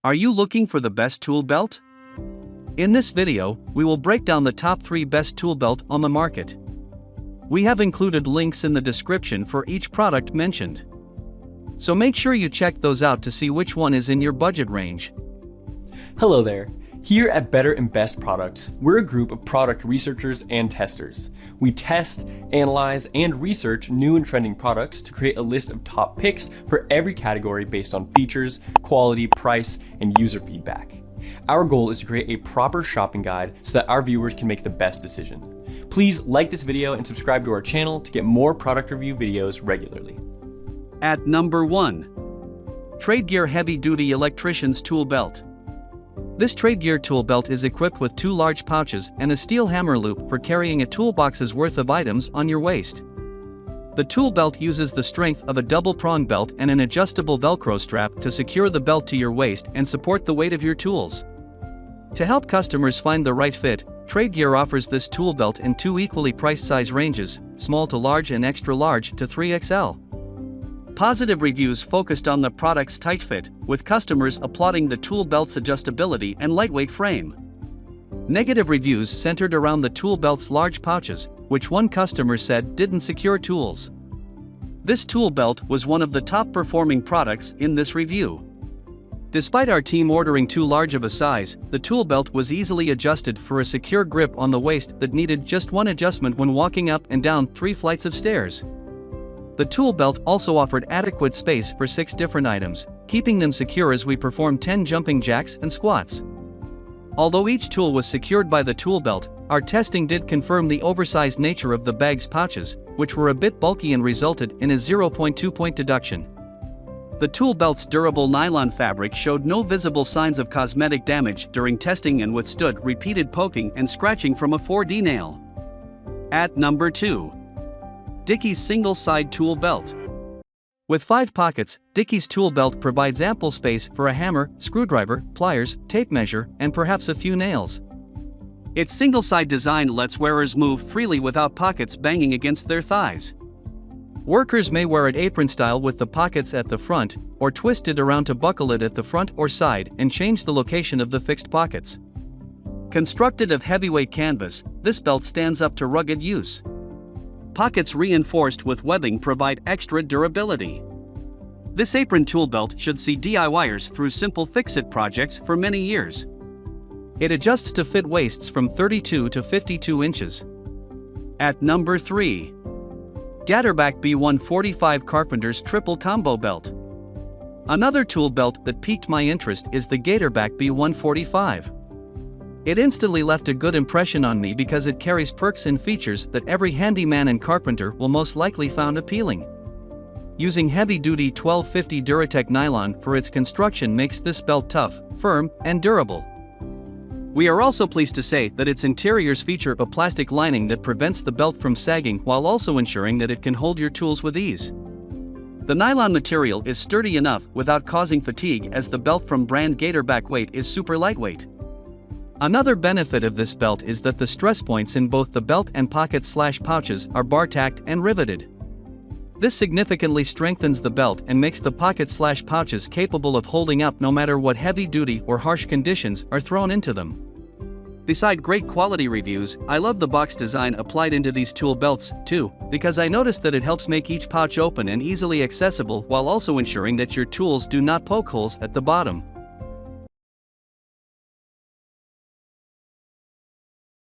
Are you looking for the best tool belt? In this video, we will break down the top 3 best tool belt on the market. We have included links in the description for each product mentioned. So make sure you check those out to see which one is in your budget range. Hello there. Here at Better and Best Products, we're a group of product researchers and testers. We test, analyze, and research new and trending products to create a list of top picks for every category based on features, quality, price, and user feedback. Our goal is to create a proper shopping guide so that our viewers can make the best decision. Please like this video and subscribe to our channel to get more product review videos regularly. At number 1. TradeGear Heavy Duty Electrician's Tool Belt. This TradeGear tool belt is equipped with 2 large pouches and a steel hammer loop for carrying a toolbox's worth of items on your waist. The tool belt uses the strength of a double-prong belt and an adjustable Velcro strap to secure the belt to your waist and support the weight of your tools. To help customers find the right fit, TradeGear offers this tool belt in 2 equally priced size ranges, small to large and extra large to 3XL. Positive reviews focused on the product's tight fit, with customers applauding the tool belt's adjustability and lightweight frame. Negative reviews centered around the tool belt's large pouches, which one customer said didn't secure tools. This tool belt was one of the top performing products in this review. Despite our team ordering too large of a size, the tool belt was easily adjusted for a secure grip on the waist that needed just one adjustment when walking up and down 3 flights of stairs. The tool belt also offered adequate space for 6 different items, keeping them secure as we performed 10 jumping jacks and squats. Although each tool was secured by the tool belt, our testing did confirm the oversized nature of the bag's pouches, which were a bit bulky and resulted in a 0.2-point deduction. The tool belt's durable nylon fabric showed no visible signs of cosmetic damage during testing and withstood repeated poking and scratching from a 4D nail. At number 2. Dickies Single-Side Tool Belt. With 5 pockets, Dickies tool belt provides ample space for a hammer, screwdriver, pliers, tape measure, and perhaps a few nails. Its single-side design lets wearers move freely without pockets banging against their thighs. Workers may wear it apron-style with the pockets at the front, or twist it around to buckle it at the front or side and change the location of the fixed pockets. Constructed of heavyweight canvas, this belt stands up to rugged use. Pockets reinforced with webbing provide extra durability. This apron tool belt should see DIYers through simple fix-it projects for many years. It adjusts to fit waists from 32 to 52 inches. At number 3. GatorbackCarpenters B145 Triple Combo Belt. Another tool belt that piqued my interest is the GatorbackCarpenters B145. It instantly left a good impression on me because it carries perks and features that every handyman and carpenter will most likely find appealing. Using heavy-duty 1250 Duratec nylon for its construction makes this belt tough, firm, and durable. We are also pleased to say that its interiors feature a plastic lining that prevents the belt from sagging while also ensuring that it can hold your tools with ease. The nylon material is sturdy enough without causing fatigue, as the belt from brand Gatorback weight is super lightweight. Another benefit of this belt is that the stress points in both the belt and pockets/pouches are bar-tacked and riveted. This significantly strengthens the belt and makes the pockets/pouches capable of holding up no matter what heavy-duty or harsh conditions are thrown into them. Beside great quality reviews, I love the box design applied into these tool belts, too, because I noticed that it helps make each pouch open and easily accessible while also ensuring that your tools do not poke holes at the bottom.